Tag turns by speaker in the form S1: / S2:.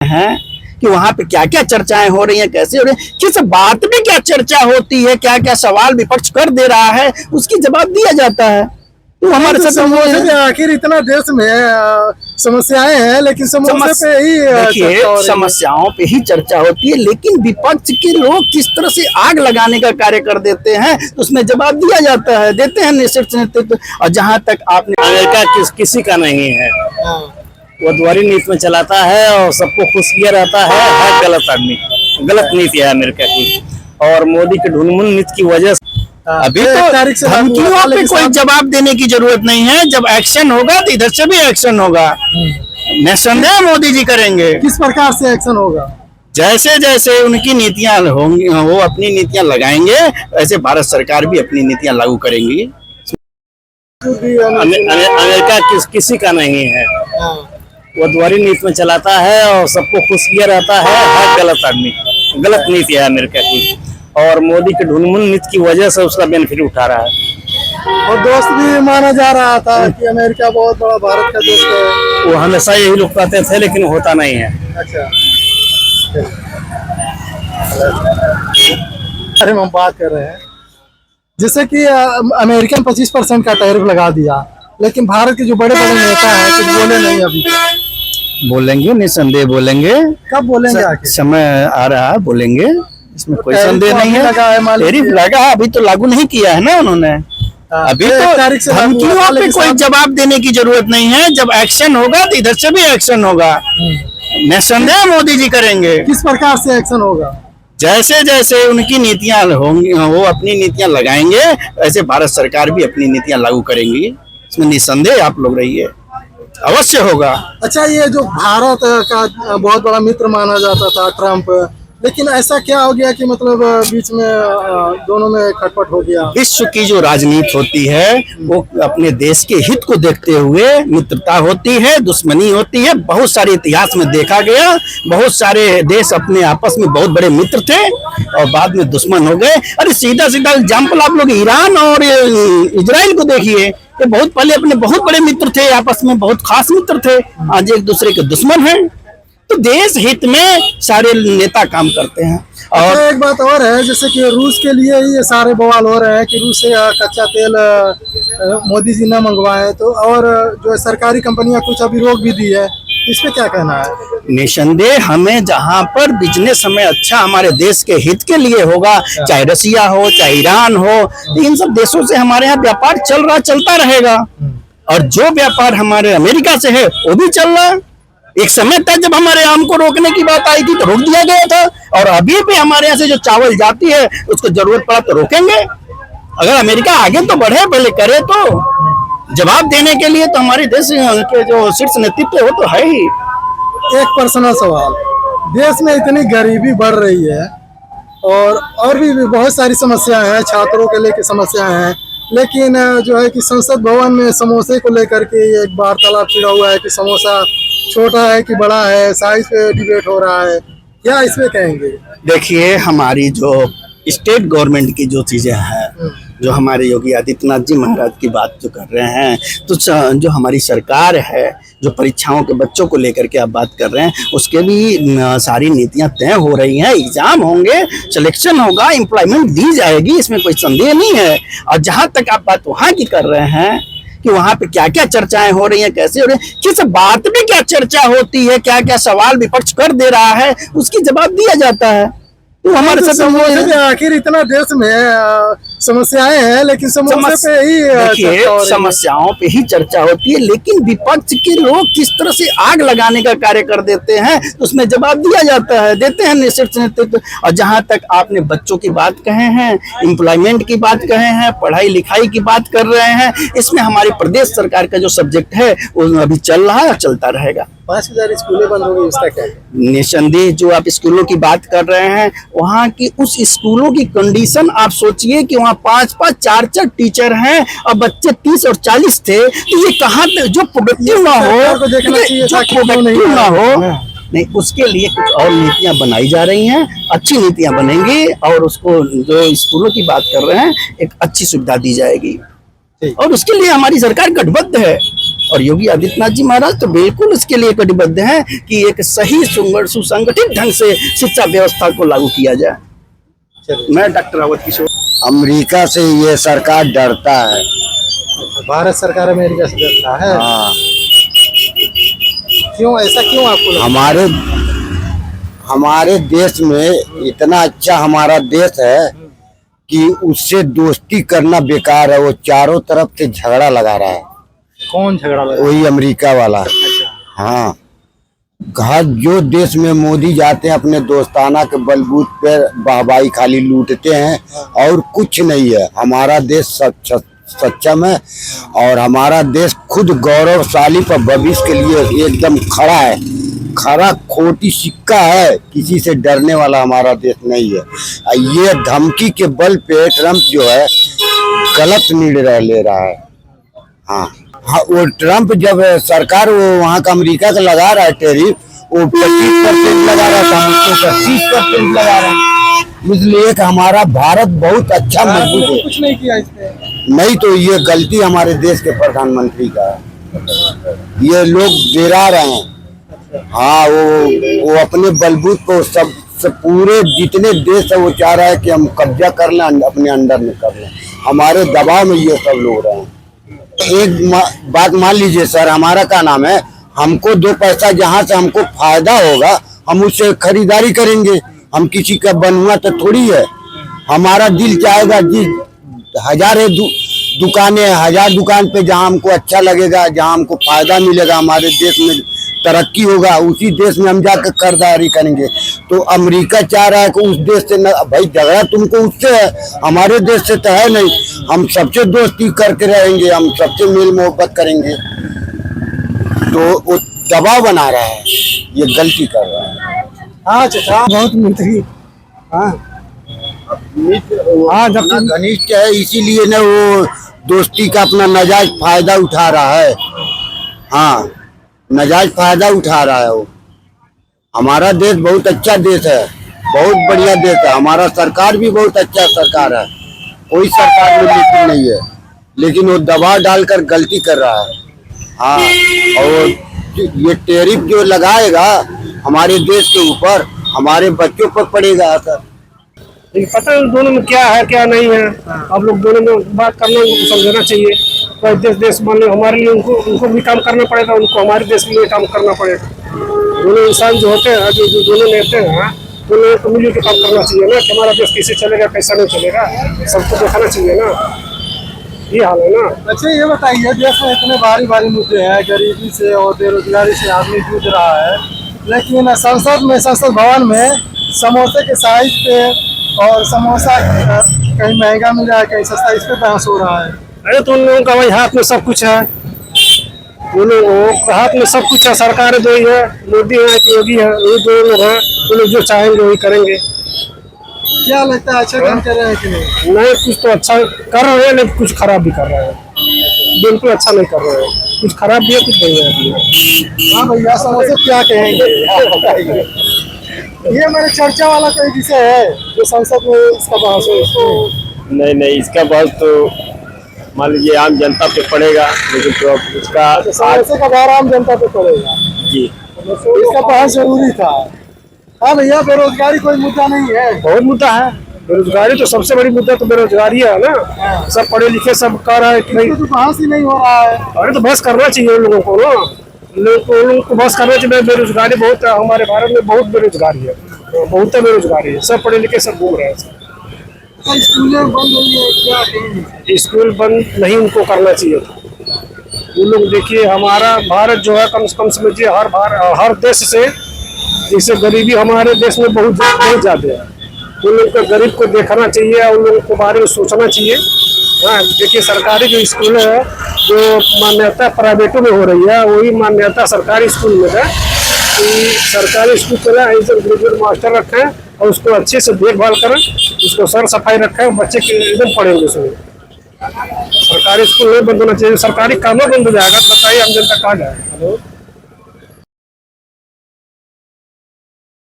S1: हैं कि वहां पे क्या क्या चर्चाएं हो रही हैं, कैसे हो रही हैं, किस बात में क्या चर्चा होती है, क्या क्या सवाल विपक्ष कर दे रहा है, उसकी जवाब दिया जाता है। तो हमारे साथ
S2: आखिर इतना देश में समस्याएं हैं, लेकिन समस्या पे ही
S1: देखिए, समस्याओं पे ही चर्चा होती है, लेकिन विपक्ष के लोग किस तरह से आग लगाने का कार्य कर देते हैं, तो उसमें जवाब दिया जाता है, देते हैं निश्चित नेतृत्व। और जहां तक आपने
S3: अमेरिका किसी का नहीं है, वो द्वारी नीति में चलाता है और सबको खुश किया रहता है गलत आदमी, गलत नीति है अमेरिका की। और मोदी के ढुलमुल नीति की वजह से
S1: अभी तो धमकियों पे कोई जवाब देने की जरूरत नहीं है। जब एक्शन होगा तो इधर से भी एक्शन होगा, निस्संदेह मोदी जी करेंगे।
S2: किस प्रकार से एक्शन होगा?
S1: जैसे जैसे उनकी नीतियां होंगी, वो अपनी नीतियां लगाएंगे, वैसे भारत सरकार भी अपनी नीतियां लागू करेंगी।
S3: अमेरिका किसी का नहीं है, वो द्वारी नीति में चलाता है और सबको खुश किया रहता है गलत आदमी, गलत नीति है अमेरिका की। और मोदी के ढुलमुल नीति की वजह से उसका बेनिफिट उठा रहा है।
S2: और दोस्त भी माना जा रहा था कि अमेरिका बहुत बड़ा भारत का दोस्त है।
S3: वो हमेशा यही लोग कहते थे, लेकिन होता नहीं है।
S2: अच्छा, अरे हम बात कर रहे हैं जैसे कि अमेरिकन 25% का टैरिफ लगा दिया, लेकिन भारत के जो बड़े बड़े नेता हैं कुछ बोले नहीं। अभी
S1: बोलेंगे, निस्संदेह बोलेंगे।
S2: कब बोलेंगे? आखिर
S1: समय आ रहा है, बोलेंगे, इसमें कोई संदेह नहीं है। टैरिफ लगा, अभी तो लागू नहीं किया है ना उन्होंने। अभी तो धमकियों पे कोई जवाब देने की जरूरत नहीं है। जब एक्शन होगा तो इधर से भी एक्शन होगा, निस्संदेह मोदी जी करेंगे।
S2: किस प्रकार से एक्शन होगा?
S1: जैसे जैसे उनकी नीतियां होंगी, वो अपनी नीतियां लगाएंगे, वैसे भारत सरकार भी अपनी नीतियां लागू करेंगी। इसमें निस्संदेह आप लोग रहिए, अवश्य होगा।
S2: अच्छा, ये जो भारत का बहुत बड़ा मित्र माना जाता था ट्रम्प, लेकिन ऐसा क्या हो गया कि मतलब बीच में दोनों में खटपट हो गया?
S1: विश्व की जो राजनीति होती है वो अपने देश के हित को देखते हुए मित्रता होती है, दुश्मनी होती है। बहुत सारे इतिहास में देखा गया, बहुत सारे देश अपने आपस में बहुत बड़े मित्र थे और बाद में दुश्मन हो गए। अरे सीधा सीधा एग्जाम्पल आप लोग ईरान और इजराइल को देखिए, ये बहुत पहले अपने बहुत बड़े मित्र थे, आपस में बहुत खास मित्र थे, आज एक दूसरे के दुश्मन हैं। तो देश हित में सारे नेता काम करते हैं। और
S2: तो एक बात और है, जैसे कि रूस के लिए ही ये सारे बवाल हो रहे हैं कि रूस से कच्चा तेल मोदी जी न मंगवाए, तो और जो सरकारी कंपनियां कुछ अभी रोक भी दी है, इस पे क्या कहना है?
S1: निस्संदेह हमें जहां पर बिजनेस हमें अच्छा हमारे देश के हित के लिए होगा, चाहे रसिया हो चाहे ईरान हो, तो इन सब देशों से हमारे यहाँ व्यापार चलता रहेगा। और जो व्यापार हमारे अमेरिका से है वो भी चल रहा है। एक समय था जब हमारे आम को रोकने की बात आई थी तो रोक दिया गया था, और अभी भी हमारे यहाँ से जो चावल जाती है उसको जरूरत पड़ा तो रोकेंगे। अगर अमेरिका आगे तो बढ़े, पहले करे, तो जवाब देने के लिए तो हमारे देश के जो शीर्ष नेतृत्व वो तो है ही।
S2: एक पर्सनल सवाल, देश में इतनी गरीबी बढ़ रही है और भी बहुत सारी समस्याएं हैं, छात्रों के लेकर समस्याएं हैं, लेकिन जो है कि संसद भवन में समोसे को लेकर के एक वार्तालाप छिड़ा हुआ है कि समोसा छोटा है कि बड़ा है, साइज पे डिबेट हो रहा है, क्या इसमें कहेंगे?
S1: देखिए, हमारी जो स्टेट गवर्नमेंट की जो चीजें हैं, जो हमारे योगी आदित्यनाथ जी महाराज की बात जो कर रहे हैं, तो जो हमारी सरकार है, जो परीक्षाओं के बच्चों को लेकर के आप बात कर रहे हैं, उसके भी सारी नीतियां तय हो रही हैं। एग्जाम होंगे, सिलेक्शन होगा, एम्प्लॉयमेंट दी जाएगी, इसमें कोई संदेह नहीं है। और जहां तक आप बात वहां की कर रहे हैं कि वहां पे क्या क्या चर्चाएं हो रही हैं, कैसे हो रही हैं, किस बात में क्या चर्चा होती है, क्या क्या सवाल विपक्ष कर दे रहा है, उसकी जवाब दिया जाता है। तो हमारे साथ
S2: आखिर इतना देश में समस्याएं हैं, लेकिन समस्या पे ही
S1: देखिए, समस्याओं पे ही चर्चा होती है, लेकिन विपक्ष के लोग किस तरह से आग लगाने का कार्य कर देते हैं, तो उसमें जवाब दिया जाता है, देते हैं निश्चित नेतृत्व। और जहां तक आपने बच्चों की बात कहे हैं, एम्प्लॉयमेंट की बात कहे हैं, पढ़ाई लिखाई की बात कर रहे हैं, इसमें हमारी प्रदेश सरकार का जो सब्जेक्ट है वो अभी चल रहा है और चलता रहेगा।
S2: 5000 स्कूलें बंद हो गई, उसका क्या है?
S1: निस्संदेह जो आप स्कूलों की बात कर रहे हैं, वहाँ की उस स्कूलों की कंडीशन आप सोचिए कि वहाँ 5-5, 4-4 टीचर हैं और बच्चे 30 और 40 थे, तो ये कहाँ जो प्रोडक्टिव ना हो, जो प्रोडक्टिव ना हो, नहीं, उसके लिए कुछ और नीतियां बनाई जा रही हैं, अच्छी नीतियां बनेंगी और उसको जो स्कूलों की बात कर रहे हैं एक अच्छी सुविधा दी जाएगी, और उसके लिए हमारी सरकार कटिबद्ध है। और योगी आदित्यनाथ जी महाराज तो बिल्कुल उसके लिए कटिबद्ध हैं कि एक सही सुसंगठित ढंग से शिक्षा व्यवस्था को लागू किया जाए। मैं डॉक्टर रावत किशोर।
S4: अमेरिका से ये सरकार डरता है।
S2: भारत सरकार अमेरिका से डरता है?
S4: हाँ,
S2: क्यों, ऐसा क्यों आपको लगता
S4: हमारे देश में इतना अच्छा हमारा देश है कि उससे दोस्ती करना बेकार है। वो चारों तरफ से झगड़ा लगा रहा है।
S2: कौन झगड़ा लगा?
S4: वही अमेरिका वाला।
S2: अच्छा।
S4: हाँ, हर जो देश में मोदी जाते हैं अपने दोस्ताना के बलबूत पे वाहवाही खाली लूटते हैं और कुछ नहीं है। हमारा देश सक्षम है और हमारा देश खुद गौरवशाली पर भविष्य के लिए एकदम खड़ा है। खरा खोटी सिक्का है, किसी से डरने वाला हमारा देश नहीं है। ये धमकी के बल पे ट्रम्प जो है गलत निर्णय ले रहा है। हाँ, वो ट्रम्प जब सरकार वो वहाँ का अमेरिका का लगा रहा है टैरिफ, वो 25% लगा रहा था, उसको 25% लगा रहा है। इसलिए कि हमारा भारत बहुत अच्छा मजबूत है।
S2: कुछ नहीं किया इसमें।
S4: नहीं तो ये गलती हमारे देश के प्रधानमंत्री का है। ये लोग गिरा रहे हैं। हाँ, वो अपने बलबूत को सब पूरे जितने देश है वो चाह रहा है कि हम कब्जा कर लें, अपने अंडर में कर लें। हमारे दबाव में ये सब लोग रहे हैं। एक बात मान लीजिए सर, हमारा क्या नाम है, हमको 2 पैसा जहाँ से हमको फायदा होगा हम उससे खरीदारी करेंगे। हम किसी का बनुआ तो थोड़ी है। हमारा दिल चाहेगा जी, हजारों दुकानें, 1000 दुकान पे जहाँ हमको अच्छा लगेगा, जहाँ हमको फायदा मिलेगा, हमारे देश में तरक्की होगा, उसी देश में हम जाकर खरीदारी करेंगे। तो अमेरिका चाह रहा है कि उस देश से न, भाई झगड़ा तुमको उससे है, हमारे देश से तो है नहीं। हम सबसे दोस्ती करके रहेंगे, हम सबसे मेल मोहब्बत करेंगे। तो वो दबाव बना रहा है, ये गलती कर रहा है।
S2: हाँ चाचा, बहुत मंत्री। हाँ हाँ, जब
S4: घनिष्ठ है इसीलिए ना वो दोस्ती का अपना नाजायज फायदा उठा रहा है। हाँ, नाजायज फायदा उठा रहा है वो। हमारा देश बहुत अच्छा देश है, बहुत बढ़िया देश है। हमारा सरकार भी बहुत अच्छा सरकार है, कोई सरकार में लेकिन नहीं है, लेकिन वो दबाव डालकर गलती कर रहा है। हाँ, और ये टैरिफ जो लगाएगा हमारे देश के ऊपर, हमारे बच्चों पर पड़ेगा असर।
S3: पता है दोनों में क्या है क्या नहीं है। आप लोग दोनों में बात करना, उनको समझना चाहिए। तो देश मान लो हमारे लिए उनको भी काम करना पड़ेगा, उनको हमारे देश के लिए काम करना पड़ेगा। दोनों इंसान जो होते हैं, जो दोनों नेता हैं, दोनों को मिलकर के काम करना चाहिए ना कि हमारा देश कैसे चलेगा कैसा नहीं चलेगा, सबको दिखाना चाहिए ना। ये हाल है ना।
S2: अच्छा ये बताइए, देश में इतने भारी भारी मुद्दे हैं, गरीबी से और बेरोजगारी से आदमी जूझ रहा है, लेकिन संसद भवन में समोसे के साइज पे और समोसा कहीं महंगा मिल रहा है, कहीं सस्ता, इस पे बहस हो रहा है।
S3: अरे तो उन लोगों का भाई हाथ में सब कुछ है, उन लोगों के हाथ में सब कुछ है। सरकार जो ही है, मोदी है कि योगी है, ये दो लोग हैं, वो लोग जो चाहेंगे वही करेंगे।
S2: क्या लगता है, अच्छा काम कर रहे हैं कि नहीं?
S3: नहीं, कुछ तो अच्छा कर रहे हैं लेकिन कुछ खराब भी कर रहे हैं। बिल्कुल अच्छा नहीं कर रहे हैं, कुछ खराब भी है कुछ बढ़िया भी है।
S2: हाँ भैया, समोसे क्या कहेंगे? ये मेरे चर्चा वाला कोई विषय है जो संसद में इसका बहस हो?
S3: नहीं, इसका बहुत तो मान लीजिए आम जनता पे पड़ेगा, लेकिन तो अब इसका
S2: समोसे का भार आम जनता पे पड़ेगा
S3: जी,
S2: इसका बहस जरूरी था। हाँ भैया, बेरोजगारी कोई मुद्दा नहीं है?
S3: बहुत मुद्दा है बेरोजगारी। तो सबसे बड़ी मुद्दा तो बेरोजगारी है ना। सब पढ़े लिखे सब कह रहा है कि भाई,
S2: तो बहस ही नहीं हो रहा है।
S3: अरे तो बहस करना चाहिए उन लोगों को ना, लोगों को बहस करना चाहिए। बेरोजगारी बहुत है हमारे भारत में, बहुत बेरोजगारी है, बहुत बेरोजगारी है। सब पढ़े लिखे सब घूम रहे हैं।
S2: स्कूलें बंद हुई है, क्या कहेंगे?
S3: स्कूल बंद नहीं उनको करना चाहिए। वो लोग देखिए, हमारा भारत जो है कम से कम समझिए हर देश से जैसे गरीबी हमारे देश में बहुत ज्यादा है। उन लोग को गरीब को देखना चाहिए, उन लोगों के बारे में सोचना चाहिए। हाँ, देखिए सरकारी जो स्कूल है, जो मान्यता प्राइवेटों में हो रही है, वही मान्यता सरकारी स्कूल में है कि सरकारी स्कूल पर ऐसे ग्रेजुएट मास्टर रखें और उसको अच्छे से देखभाल करें, उसको सर सफाई रखें, बच्चे के एकदम पढ़ेंगे उसमें। सरकारी स्कूल नहीं बंद होना चाहिए। सरकारी कामों बंद हो जाएगा तो बताइए हम जनता कहाँ जाए।